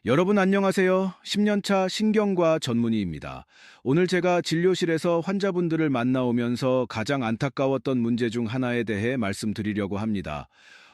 여러분 안녕하세요. 10년차 신경과 전문의입니다. 오늘 제가 진료실에서 환자분들을 만나오면서 가장 안타까웠던 문제 중 하나에 대해 말씀드리려고 합니다.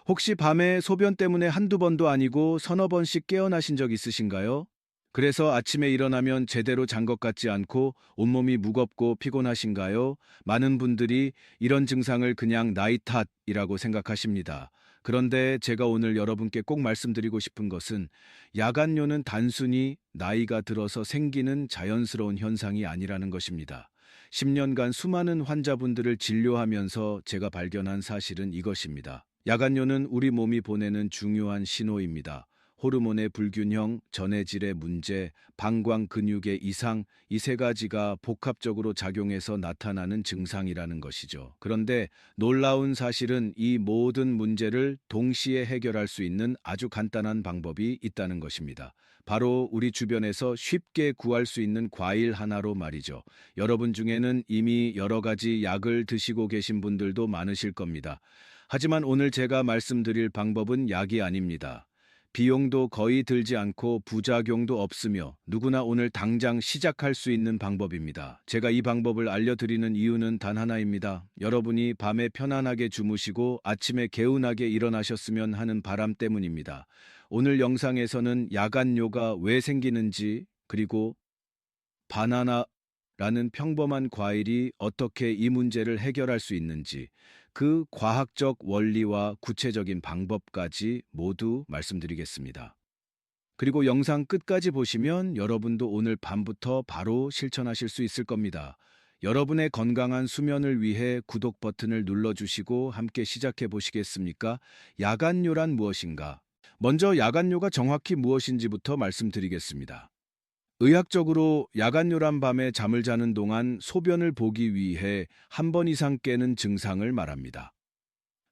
혹시 밤에 소변 때문에 한두 번도 아니고 서너 번씩 깨어나신 적 있으신가요? 그래서 아침에 일어나면 제대로 잔 것 같지 않고 온몸이 무겁고 피곤하신가요? 많은 분들이 이런 증상을 그냥 나이 탓이라고 생각하십니다. 그런데 제가 오늘 여러분께 꼭 말씀드리고 싶은 것은 야간뇨는 단순히 나이가 들어서 생기는 자연스러운 현상이 아니라는 것입니다. 10년간 수많은 환자분들을 진료하면서 제가 발견한 사실은 이것입니다. 야간뇨는 우리 몸이 보내는 중요한 신호입니다. 호르몬의 불균형, 전해질의 문제, 방광 근육의 이상, 이 세 가지가 복합적으로 작용해서 나타나는 증상이라는 것이죠. 그런데 놀라운 사실은 이 모든 문제를 동시에 해결할 수 있는 아주 간단한 방법이 있다는 것입니다. 바로 우리 주변에서 쉽게 구할 수 있는 과일 하나로 말이죠. 여러분 중에는 이미 여러 가지 약을 드시고 계신 분들도 많으실 겁니다. 하지만 오늘 제가 말씀드릴 방법은 약이 아닙니다. 비용도 거의 들지 않고 부작용도 없으며 누구나 오늘 당장 시작할 수 있는 방법입니다. 제가 이 방법을 알려드리는 이유는 단 하나입니다. 여러분이 밤에 편안하게 주무시고 아침에 개운하게 일어나셨으면 하는 바람 때문입니다. 오늘 영상에서는 야간뇨가 왜 생기는지, 그리고 바나나라는 평범한 과일이 어떻게 이 문제를 해결할 수 있는지, 그 과학적 원리와 구체적인 방법까지 모두 말씀드리겠습니다. 그리고 영상 끝까지 보시면 여러분도 오늘 밤부터 바로 실천하실 수 있을 겁니다. 여러분의 건강한 수면을 위해 구독 버튼을 눌러주시고 함께 시작해 보시겠습니까? 야간뇨란 무엇인가? 먼저 야간뇨가 정확히 무엇인지부터 말씀드리겠습니다. 의학적으로 야간뇨란 밤에 잠을 자는 동안 소변을 보기 위해 한 번 이상 깨는 증상을 말합니다.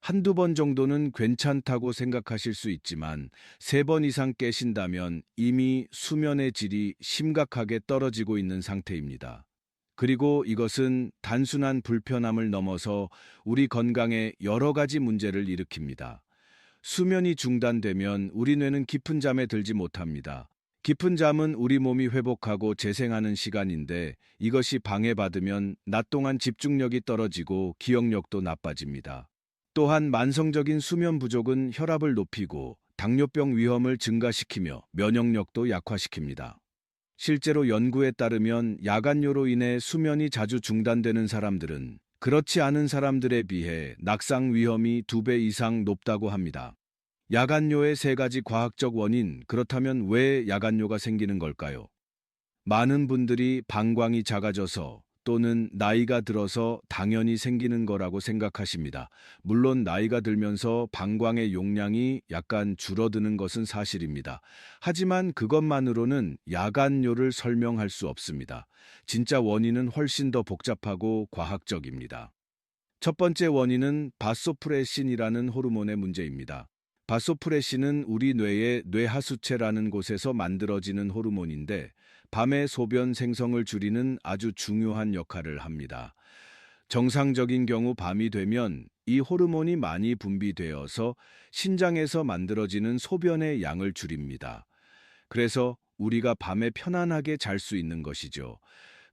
한두 번 정도는 괜찮다고 생각하실 수 있지만 세 번 이상 깨신다면 이미 수면의 질이 심각하게 떨어지고 있는 상태입니다. 그리고 이것은 단순한 불편함을 넘어서 우리 건강에 여러 가지 문제를 일으킵니다. 수면이 중단되면 우리 뇌는 깊은 잠에 들지 못합니다. 깊은 잠은 우리 몸이 회복하고 재생하는 시간인데 이것이 방해받으면 낮 동안 집중력이 떨어지고 기억력도 나빠집니다. 또한 만성적인 수면 부족은 혈압을 높이고 당뇨병 위험을 증가시키며 면역력도 약화시킵니다. 실제로 연구에 따르면 야간뇨로 인해 수면이 자주 중단되는 사람들은 그렇지 않은 사람들에 비해 낙상 위험이 2배 이상 높다고 합니다. 야간뇨의 세 가지 과학적 원인, 그렇다면 왜 야간뇨가 생기는 걸까요? 많은 분들이 방광이 작아져서 또는 나이가 들어서 당연히 생기는 거라고 생각하십니다. 물론 나이가 들면서 방광의 용량이 약간 줄어드는 것은 사실입니다. 하지만 그것만으로는 야간뇨를 설명할 수 없습니다. 진짜 원인은 훨씬 더 복잡하고 과학적입니다. 첫 번째 원인은 바소프레신이라는 호르몬의 문제입니다. 바소프레신은 우리 뇌의 뇌하수체라는 곳에서 만들어지는 호르몬인데 밤의 소변 생성을 줄이는 아주 중요한 역할을 합니다. 정상적인 경우 밤이 되면 이 호르몬이 많이 분비되어서 신장에서 만들어지는 소변의 양을 줄입니다. 그래서 우리가 밤에 편안하게 잘 수 있는 것이죠.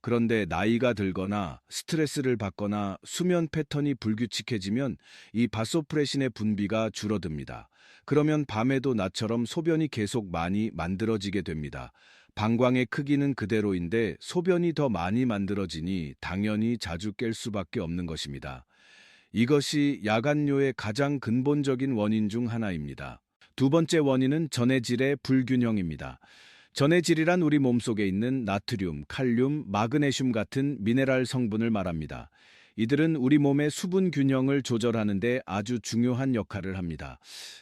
그런데 나이가 들거나 스트레스를 받거나 수면 패턴이 불규칙해지면 이 바소프레신의 분비가 줄어듭니다. 그러면 밤에도 나처럼 소변이 계속 많이 만들어지게 됩니다. 방광의 크기는 그대로인데 소변이 더 많이 만들어지니 당연히 자주 깰 수밖에 없는 것입니다. 이것이 야간뇨의 가장 근본적인 원인 중 하나입니다. 두 번째 원인은 전해질의 불균형입니다. 전해질이란 우리 몸속에 있는 나트륨, 칼륨, 마그네슘 같은 미네랄 성분을 말합니다. 이들은 우리 몸의 수분 균형을 조절하는 데 아주 중요한 역할을 합니다.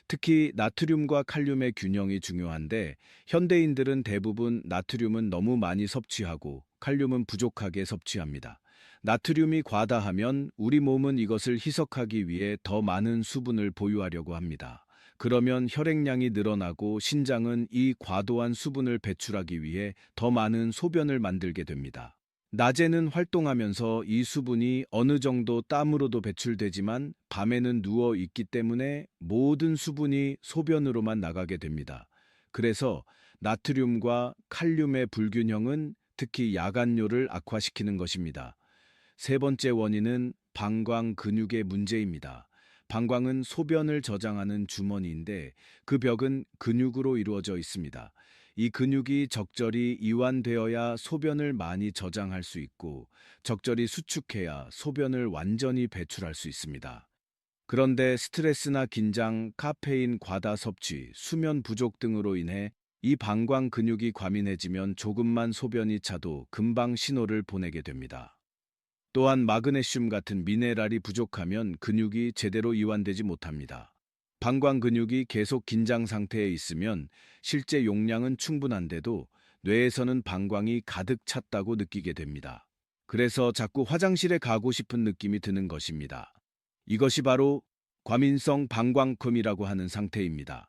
특히 나트륨과 칼륨의 균형이 중요한데 현대인들은 대부분 나트륨은 너무 많이 섭취하고 칼륨은 부족하게 섭취합니다. 나트륨이 과다하면 우리 몸은 이것을 희석하기 위해 더 많은 수분을 보유하려고 합니다. 그러면 혈액량이 늘어나고 신장은 이 과도한 수분을 배출하기 위해 더 많은 소변을 만들게 됩니다. 낮에는 활동하면서 이 수분이 어느 정도 땀으로도 배출되지만 밤에는 누워 있기 때문에 모든 수분이 소변으로만 나가게 됩니다. 그래서 나트륨과 칼륨의 불균형은 특히 야간뇨를 악화시키는 것입니다. 세 번째 원인은 방광 근육의 문제입니다. 방광은 소변을 저장하는 주머니인데 그 벽은 근육으로 이루어져 있습니다. 이 근육이 적절히 이완되어야 소변을 많이 저장할 수 있고 적절히 수축해야 소변을 완전히 배출할 수 있습니다. 그런데 스트레스나 긴장, 카페인 과다 섭취, 수면 부족 등으로 인해 이 방광 근육이 과민해지면 조금만 소변이 차도 금방 신호를 보내게 됩니다. 또한 마그네슘 같은 미네랄이 부족하면 근육이 제대로 이완되지 못합니다. 방광 근육이 계속 긴장 상태에 있으면 실제 용량은 충분한데도 뇌에서는 방광이 가득 찼다고 느끼게 됩니다. 그래서 자꾸 화장실에 가고 싶은 느낌이 드는 것입니다. 이것이 바로 과민성 방광염이라고 하는 상태입니다.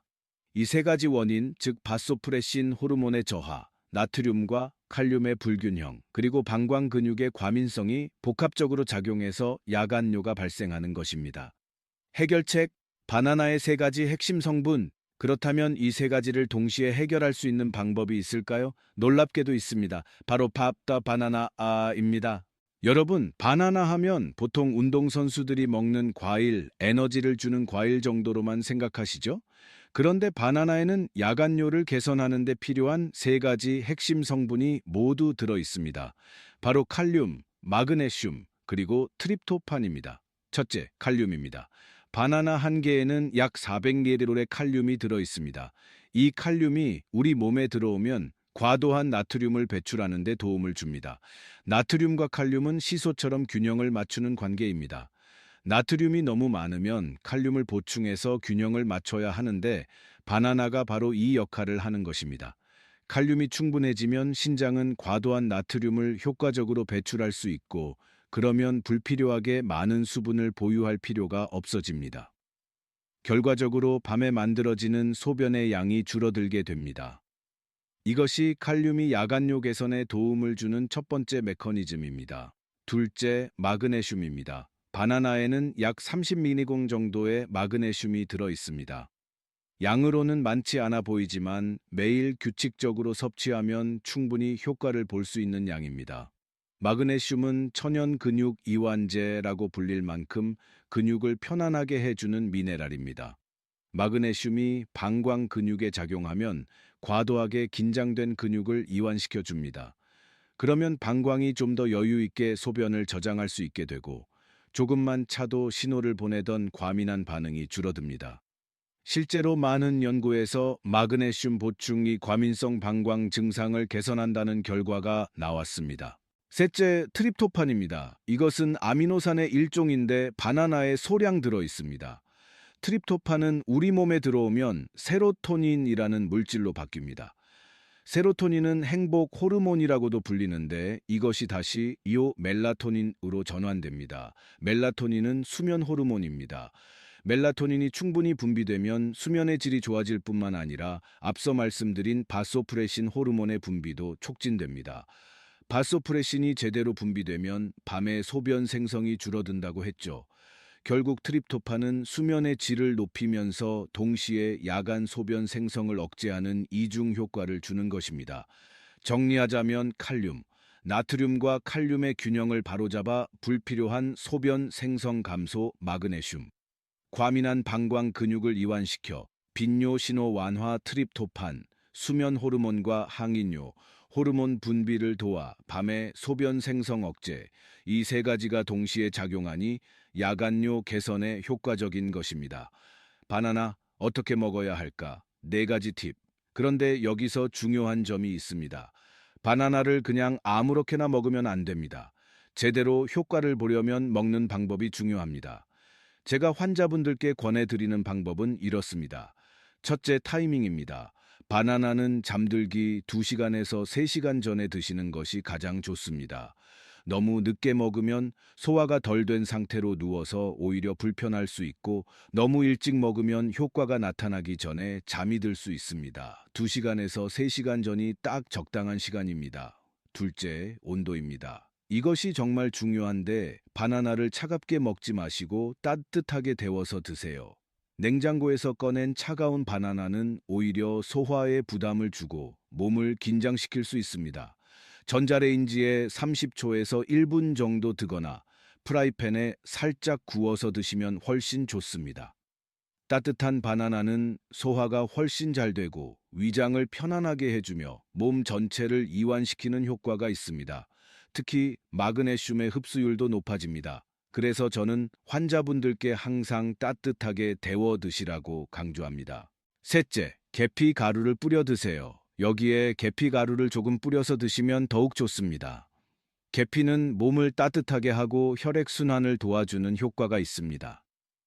이 세 가지 원인, 즉 바소프레신 호르몬의 저하, 나트륨과 칼륨의 불균형, 그리고 방광 근육의 과민성이 복합적으로 작용해서 야간뇨가 발생하는 것입니다. 해결책, 바나나의 세 가지 핵심 성분. 그렇다면 이 세 가지를 동시에 해결할 수 있는 방법이 있을까요? 놀랍게도 있습니다. 바로 밥다 바나나입니다. 여러분, 바나나 하면 보통 운동선수들이 먹는 과일, 에너지를 주는 과일 정도로만 생각하시죠? 그런데 바나나에는 야간뇨를 개선하는 데 필요한 세 가지 핵심 성분이 모두 들어 있습니다. 바로 칼륨, 마그네슘, 그리고 트립토판입니다. 첫째, 칼륨입니다. 바나나 한 개에는 약 400mg의 칼륨이 들어 있습니다. 이 칼륨이 우리 몸에 들어오면 과도한 나트륨을 배출하는 데 도움을 줍니다. 나트륨과 칼륨은 시소처럼 균형을 맞추는 관계입니다. 나트륨이 너무 많으면 칼륨을 보충해서 균형을 맞춰야 하는데 바나나가 바로 이 역할을 하는 것입니다. 칼륨이 충분해지면 신장은 과도한 나트륨을 효과적으로 배출할 수 있고 그러면 불필요하게 많은 수분을 보유할 필요가 없어집니다. 결과적으로 밤에 만들어지는 소변의 양이 줄어들게 됩니다. 이것이 칼륨이 야간뇨 개선에 도움을 주는 첫 번째 메커니즘입니다. 둘째, 마그네슘입니다. 바나나에는 약 30mg 정도의 마그네슘이 들어 있습니다. 양으로는 많지 않아 보이지만 매일 규칙적으로 섭취하면 충분히 효과를 볼 수 있는 양입니다. 마그네슘은 천연 근육 이완제라고 불릴 만큼 근육을 편안하게 해주는 미네랄입니다. 마그네슘이 방광 근육에 작용하면 과도하게 긴장된 근육을 이완시켜 줍니다. 그러면 방광이 좀 더 여유 있게 소변을 저장할 수 있게 되고 조금만 차도 신호를 보내던 과민한 반응이 줄어듭니다. 실제로 많은 연구에서 마그네슘 보충이 과민성 방광 증상을 개선한다는 결과가 나왔습니다. 셋째, 트립토판입니다. 이것은 아미노산의 일종인데 바나나에 소량 들어 있습니다. 트립토판은 우리 몸에 들어오면 세로토닌이라는 물질로 바뀝니다. 세로토닌은 행복 호르몬이라고도 불리는데 이것이 다시 이오 멜라토닌으로 전환됩니다. 멜라토닌은 수면 호르몬입니다. 멜라토닌이 충분히 분비되면 수면의 질이 좋아질 뿐만 아니라 앞서 말씀드린 바소프레신 호르몬의 분비도 촉진됩니다. 바소프레신이 제대로 분비되면 밤에 소변 생성이 줄어든다고 했죠. 결국 트립토판은 수면의 질을 높이면서 동시에 야간 소변 생성을 억제하는 이중 효과를 주는 것입니다. 정리하자면 칼륨, 나트륨과 칼륨의 균형을 바로잡아 불필요한 소변 생성 감소 마그네슘, 과민한 방광 근육을 이완시켜 빈뇨 신호 완화 트립토판, 수면 호르몬과 항인뇨, 호르몬 분비를 도와 밤에 소변 생성 억제, 이 세 가지가 동시에 작용하니 야간뇨 개선에 효과적인 것입니다. 바나나 어떻게 먹어야 할까? 네 가지 팁. 그런데 여기서 중요한 점이 있습니다. 바나나를 그냥 아무렇게나 먹으면 안 됩니다. 제대로 효과를 보려면 먹는 방법이 중요합니다. 제가 환자분들께 권해드리는 방법은 이렇습니다. 첫째, 타이밍입니다. 바나나는 잠들기 2시간에서 3시간 전에 드시는 것이 가장 좋습니다. 너무 늦게 먹으면 소화가 덜 된 상태로 누워서 오히려 불편할 수 있고 너무 일찍 먹으면 효과가 나타나기 전에 잠이 들 수 있습니다. 2시간에서 3시간 전이 딱 적당한 시간입니다. 둘째, 온도입니다. 이것이 정말 중요한데 바나나를 차갑게 먹지 마시고 따뜻하게 데워서 드세요. 냉장고에서 꺼낸 차가운 바나나는 오히려 소화에 부담을 주고 몸을 긴장시킬 수 있습니다. 전자레인지에 30초에서 1분 정도 두거나 프라이팬에 살짝 구워서 드시면 훨씬 좋습니다. 따뜻한 바나나는 소화가 훨씬 잘 되고 위장을 편안하게 해주며 몸 전체를 이완시키는 효과가 있습니다. 특히 마그네슘의 흡수율도 높아집니다. 그래서 저는 환자분들께 항상 따뜻하게 데워 드시라고 강조합니다. 셋째, 계피 가루를 뿌려 드세요. 여기에 계피 가루를 조금 뿌려서 드시면 더욱 좋습니다. 계피는 몸을 따뜻하게 하고 혈액순환을 도와주는 효과가 있습니다.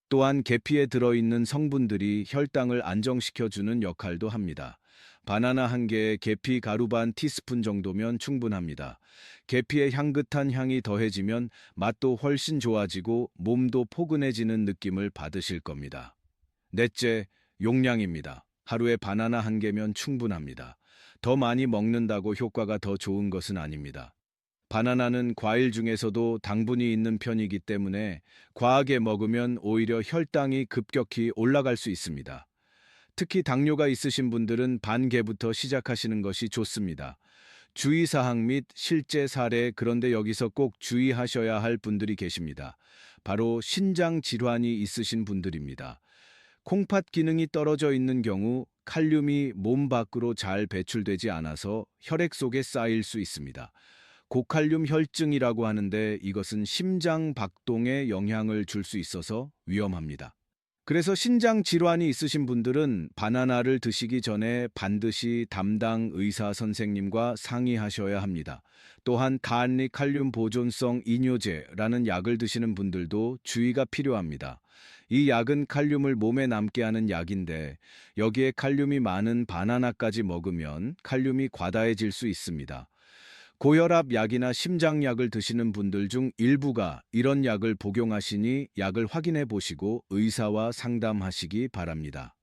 또한 계피에 들어있는 성분들이 혈당을 안정시켜주는 역할도 합니다. 바나나 한 개에 계피 가루 반 티스푼 정도면 충분합니다. 계피의 향긋한 향이 더해지면 맛도 훨씬 좋아지고 몸도 포근해지는 느낌을 받으실 겁니다. 넷째, 용량입니다. 하루에 바나나 한 개면 충분합니다. 더 많이 먹는다고 효과가 더 좋은 것은 아닙니다. 바나나는 과일 중에서도 당분이 있는 편이기 때문에 과하게 먹으면 오히려 혈당이 급격히 올라갈 수 있습니다. 특히 당뇨가 있으신 분들은 반 개부터 시작하시는 것이 좋습니다. 주의사항 및 실제 사례, 그런데 여기서 꼭 주의하셔야 할 분들이 계십니다. 바로 신장 질환이 있으신 분들입니다. 콩팥 기능이 떨어져 있는 경우 칼륨이 몸 밖으로 잘 배출되지 않아서 혈액 속에 쌓일 수 있습니다. 고칼륨 혈증이라고 하는데 이것은 심장 박동에 영향을 줄 수 있어서 위험합니다. 그래서 신장 질환이 있으신 분들은 바나나를 드시기 전에 반드시 담당 의사 선생님과 상의하셔야 합니다. 또한 간리 칼륨 보존성 이뇨제라는 약을 드시는 분들도 주의가 필요합니다. 이 약은 칼륨을 몸에 남게 하는 약인데 여기에 칼륨이 많은 바나나까지 먹으면 칼륨이 과다해질 수 있습니다. 고혈압 약이나 심장약을 드시는 분들 중 일부가 이런 약을 복용하시니 약을 확인해 보시고 의사와 상담하시기 바랍니다.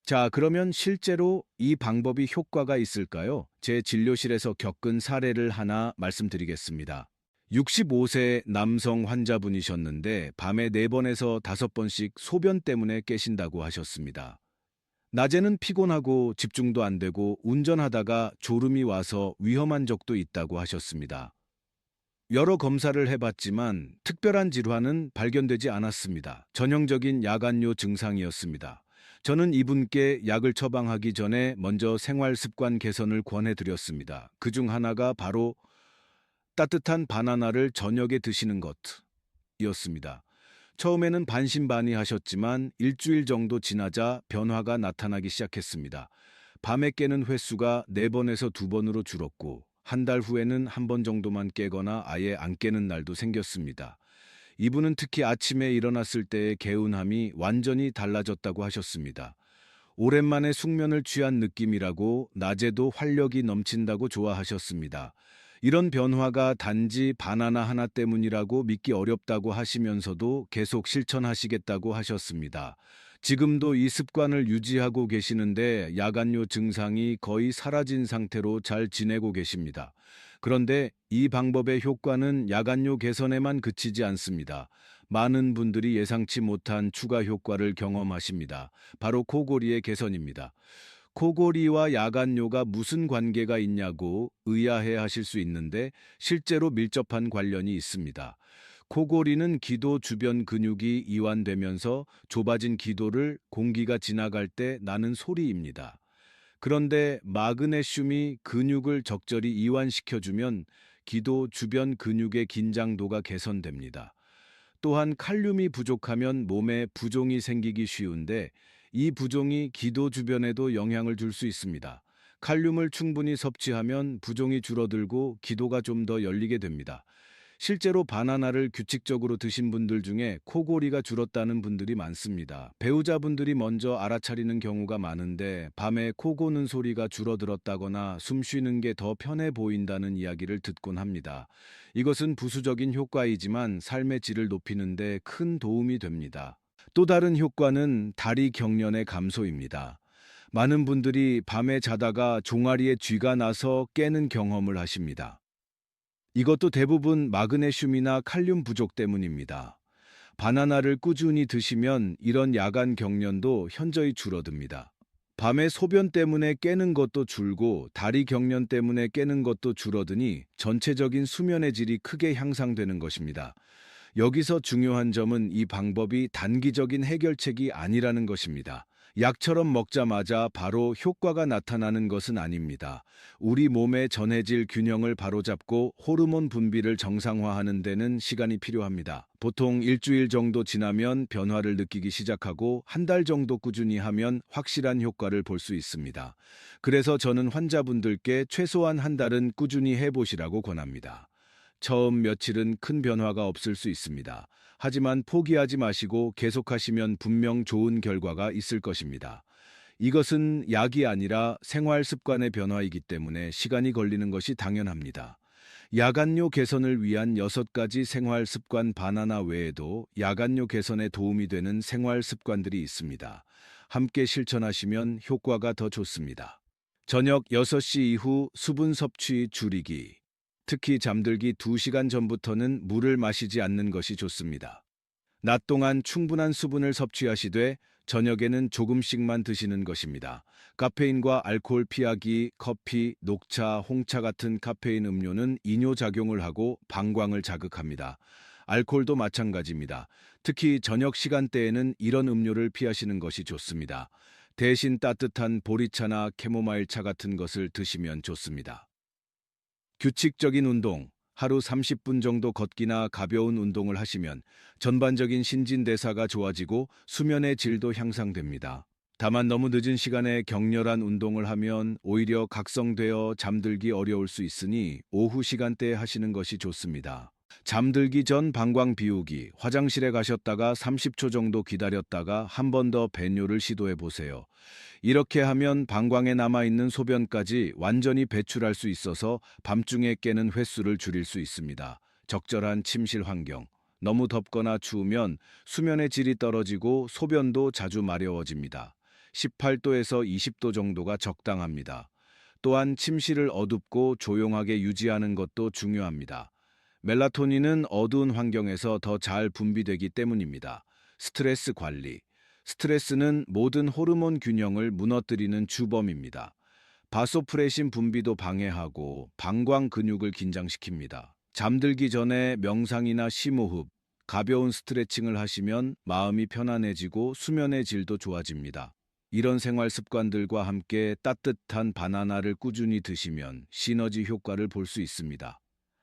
자, 그러면 실제로 이 방법이 효과가 있을까요? 제 진료실에서 겪은 사례를 하나 말씀드리겠습니다. 65세 남성 환자분이셨는데 밤에 4번에서 5번씩 소변 때문에 깨신다고 하셨습니다. 낮에는 피곤하고 집중도 안 되고 운전하다가 졸음이 와서 위험한 적도 있다고 하셨습니다. 여러 검사를 해봤지만 특별한 질환은 발견되지 않았습니다. 전형적인 야간요 증상이었습니다. 저는 이분께 약을 처방하기 전에 먼저 생활 습관 개선을 권해드렸습니다. 그중 하나가 바로 따뜻한 바나나를 저녁에 드시는 것이었습니다. 처음에는 반신반의하셨지만 일주일 정도 지나자 변화가 나타나기 시작했습니다. 밤에 깨는 횟수가 4번에서 2번으로 줄었고 한 달 후에는 한 번 정도만 깨거나 아예 안 깨는 날도 생겼습니다. 이분은 특히 아침에 일어났을 때의 개운함이 완전히 달라졌다고 하셨습니다. 오랜만에 숙면을 취한 느낌이라고 낮에도 활력이 넘친다고 좋아하셨습니다. 이런 변화가 단지 바나나 하나 때문이라고 믿기 어렵다고 하시면서도 계속 실천하시겠다고 하셨습니다. 지금도 이 습관을 유지하고 계시는데 야간요 증상이 거의 사라진 상태로 잘 지내고 계십니다. 그런데 이 방법의 효과는 야간요 개선에만 그치지 않습니다. 많은 분들이 예상치 못한 추가 효과를 경험하십니다. 바로 코골이의 개선입니다. 코골이와 야간요가 무슨 관계가 있냐고 의아해 하실 수 있는데 실제로 밀접한 관련이 있습니다. 코골이는 기도 주변 근육이 이완되면서 좁아진 기도를 공기가 지나갈 때 나는 소리입니다. 그런데 마그네슘이 근육을 적절히 이완시켜주면 기도 주변 근육의 긴장도가 개선됩니다. 또한 칼륨이 부족하면 몸에 부종이 생기기 쉬운데 이 부종이 기도 주변에도 영향을 줄 수 있습니다. 칼륨을 충분히 섭취하면 부종이 줄어들고 기도가 좀 더 열리게 됩니다. 실제로 바나나를 규칙적으로 드신 분들 중에 코골이가 줄었다는 분들이 많습니다. 배우자분들이 먼저 알아차리는 경우가 많은데 밤에 코 고는 소리가 줄어들었다거나 숨 쉬는 게 더 편해 보인다는 이야기를 듣곤 합니다. 이것은 부수적인 효과이지만 삶의 질을 높이는 데 큰 도움이 됩니다. 또 다른 효과는 다리 경련의 감소입니다. 많은 분들이 밤에 자다가 종아리에 쥐가 나서 깨는 경험을 하십니다. 이것도 대부분 마그네슘이나 칼륨 부족 때문입니다. 바나나를 꾸준히 드시면 이런 야간 경련도 현저히 줄어듭니다. 밤에 소변 때문에 깨는 것도 줄고 다리 경련 때문에 깨는 것도 줄어드니 전체적인 수면의 질이 크게 향상되는 것입니다. 여기서 중요한 점은 이 방법이 단기적인 해결책이 아니라는 것입니다. 약처럼 먹자마자 바로 효과가 나타나는 것은 아닙니다. 우리 몸의 전해질 균형을 바로잡고 호르몬 분비를 정상화하는 데는 시간이 필요합니다. 보통 일주일 정도 지나면 변화를 느끼기 시작하고 한 달 정도 꾸준히 하면 확실한 효과를 볼 수 있습니다. 그래서 저는 환자분들께 최소한 한 달은 꾸준히 해보시라고 권합니다. 처음 며칠은 큰 변화가 없을 수 있습니다. 하지만 포기하지 마시고 계속하시면 분명 좋은 결과가 있을 것입니다. 이것은 약이 아니라 생활 습관의 변화이기 때문에 시간이 걸리는 것이 당연합니다. 야간뇨 개선을 위한 6가지 생활 습관 바나나 외에도 야간뇨 개선에 도움이 되는 생활 습관들이 있습니다. 함께 실천하시면 효과가 더 좋습니다. 저녁 6시 이후 수분 섭취 줄이기. 특히 잠들기 2시간 전부터는 물을 마시지 않는 것이 좋습니다. 낮 동안 충분한 수분을 섭취하시되 저녁에는 조금씩만 드시는 것입니다. 카페인과 알코올 피하기, 커피, 녹차, 홍차 같은 카페인 음료는 이뇨작용을 하고 방광을 자극합니다. 알코올도 마찬가지입니다. 특히 저녁 시간대에는 이런 음료를 피하시는 것이 좋습니다. 대신 따뜻한 보리차나 캐모마일차 같은 것을 드시면 좋습니다. 규칙적인 운동, 하루 30분 정도 걷기나 가벼운 운동을 하시면 전반적인 신진대사가 좋아지고 수면의 질도 향상됩니다. 다만 너무 늦은 시간에 격렬한 운동을 하면 오히려 각성되어 잠들기 어려울 수 있으니 오후 시간대에 하시는 것이 좋습니다. 잠들기 전 방광 비우기, 화장실에 가셨다가 30초 정도 기다렸다가 한 번 더 배뇨를 시도해 보세요. 이렇게 하면 방광에 남아있는 소변까지 완전히 배출할 수 있어서 밤중에 깨는 횟수를 줄일 수 있습니다. 적절한 침실 환경. 너무 덥거나 추우면 수면의 질이 떨어지고 소변도 자주 마려워집니다. 18도에서 20도 정도가 적당합니다. 또한 침실을 어둡고 조용하게 유지하는 것도 중요합니다. 멜라토닌은 어두운 환경에서 더 잘 분비되기 때문입니다. 스트레스 관리. 스트레스는 모든 호르몬 균형을 무너뜨리는 주범입니다. 바소프레신 분비도 방해하고 방광 근육을 긴장시킵니다. 잠들기 전에 명상이나 심호흡, 가벼운 스트레칭을 하시면 마음이 편안해지고 수면의 질도 좋아집니다. 이런 생활 습관들과 함께 따뜻한 바나나를 꾸준히 드시면 시너지 효과를 볼 수 있습니다.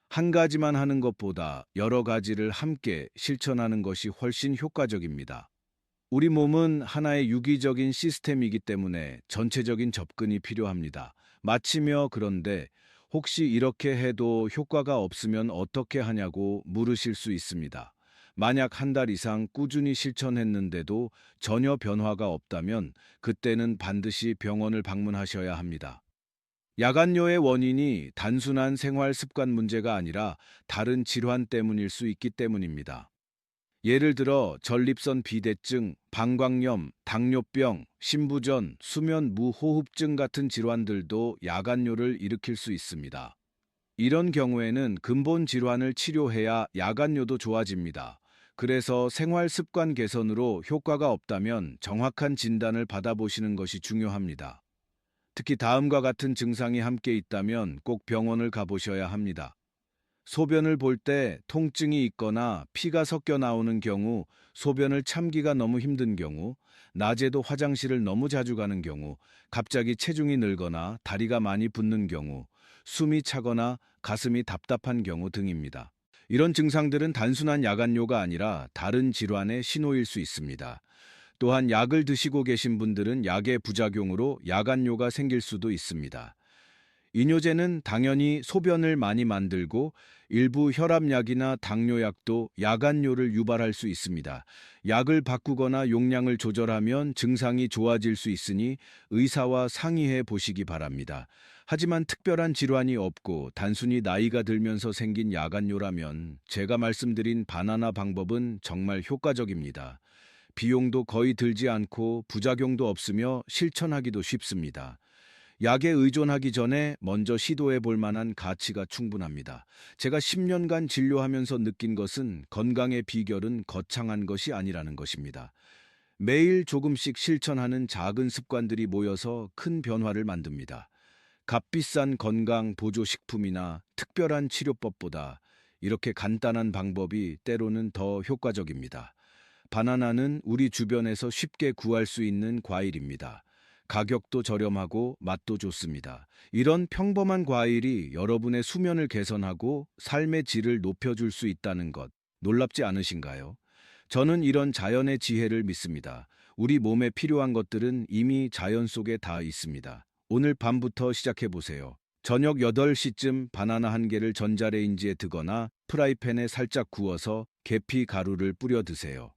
한 가지만 하는 것보다 여러 가지를 함께 실천하는 것이 훨씬 효과적입니다. 우리 몸은 하나의 유기적인 시스템이기 때문에 전체적인 접근이 필요합니다. 마치며 그런데 혹시 이렇게 해도 효과가 없으면 어떻게 하냐고 물으실 수 있습니다. 만약 한 달 이상 꾸준히 실천했는데도 전혀 변화가 없다면 그때는 반드시 병원을 방문하셔야 합니다. 야간뇨의 원인이 단순한 생활 습관 문제가 아니라 다른 질환 때문일 수 있기 때문입니다. 예를 들어 전립선 비대증, 방광염, 당뇨병, 신부전, 수면 무호흡증 같은 질환들도 야간뇨를 일으킬 수 있습니다. 이런 경우에는 근본 질환을 치료해야 야간뇨도 좋아집니다. 그래서 생활 습관 개선으로 효과가 없다면 정확한 진단을 받아보시는 것이 중요합니다. 특히 다음과 같은 증상이 함께 있다면 꼭 병원을 가보셔야 합니다. 소변을 볼 때 통증이 있거나 피가 섞여 나오는 경우, 소변을 참기가 너무 힘든 경우, 낮에도 화장실을 너무 자주 가는 경우, 갑자기 체중이 늘거나 다리가 많이 붓는 경우, 숨이 차거나 가슴이 답답한 경우 등입니다. 이런 증상들은 단순한 야간뇨가 아니라 다른 질환의 신호일 수 있습니다. 또한 약을 드시고 계신 분들은 약의 부작용으로 야간뇨가 생길 수도 있습니다. 이뇨제는 당연히 소변을 많이 만들고 일부 혈압약이나 당뇨약도 야간뇨를 유발할 수 있습니다. 약을 바꾸거나 용량을 조절하면 증상이 좋아질 수 있으니 의사와 상의해 보시기 바랍니다. 하지만 특별한 질환이 없고 단순히 나이가 들면서 생긴 야간뇨라면 제가 말씀드린 바나나 방법은 정말 효과적입니다. 비용도 거의 들지 않고 부작용도 없으며 실천하기도 쉽습니다. 약에 의존하기 전에 먼저 시도해 볼 만한 가치가 충분합니다. 제가 10년간 진료하면서 느낀 것은 건강의 비결은 거창한 것이 아니라는 것입니다. 매일 조금씩 실천하는 작은 습관들이 모여서 큰 변화를 만듭니다. 값비싼 건강 보조식품이나 특별한 치료법보다 이렇게 간단한 방법이 때로는 더 효과적입니다. 바나나는 우리 주변에서 쉽게 구할 수 있는 과일입니다. 가격도 저렴하고 맛도 좋습니다. 이런 평범한 과일이 여러분의 수면을 개선하고 삶의 질을 높여줄 수 있다는 것, 놀랍지 않으신가요? 저는 이런 자연의 지혜를 믿습니다. 우리 몸에 필요한 것들은 이미 자연 속에 다 있습니다. 오늘 밤부터 시작해 보세요. 저녁 8시쯤 바나나 한 개를 전자레인지에 드거나 프라이팬에 살짝 구워서 계피 가루를 뿌려 드세요.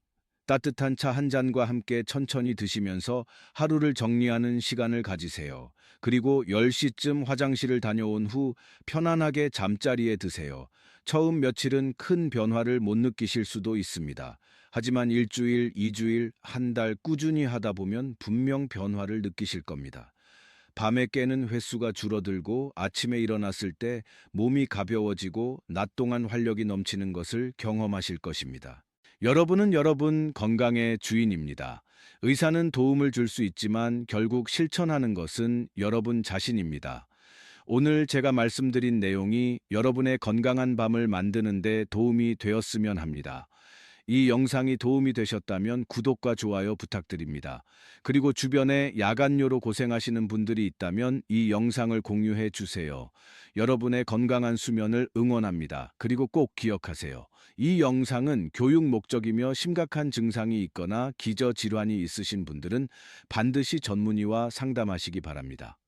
따뜻한 차 한 잔과 함께 천천히 드시면서 하루를 정리하는 시간을 가지세요. 그리고 10시쯤 화장실을 다녀온 후 편안하게 잠자리에 드세요. 처음 며칠은 큰 변화를 못 느끼실 수도 있습니다. 하지만 일주일, 2주일, 한 달 꾸준히 하다 보면 분명 변화를 느끼실 겁니다. 밤에 깨는 횟수가 줄어들고 아침에 일어났을 때 몸이 가벼워지고 낮 동안 활력이 넘치는 것을 경험하실 것입니다. 여러분은 여러분 건강의 주인입니다. 의사는 도움을 줄 수 있지만 결국 실천하는 것은 여러분 자신입니다. 오늘 제가 말씀드린 내용이 여러분의 건강한 밤을 만드는 데 도움이 되었으면 합니다. 이 영상이 도움이 되셨다면 구독과 좋아요 부탁드립니다. 그리고 주변에 야간요로 고생하시는 분들이 있다면 이 영상을 공유해 주세요. 여러분의 건강한 수면을 응원합니다. 그리고 꼭 기억하세요. 이 영상은 교육 목적이며 심각한 증상이 있거나 기저질환이 있으신 분들은 반드시 전문의와 상담하시기 바랍니다.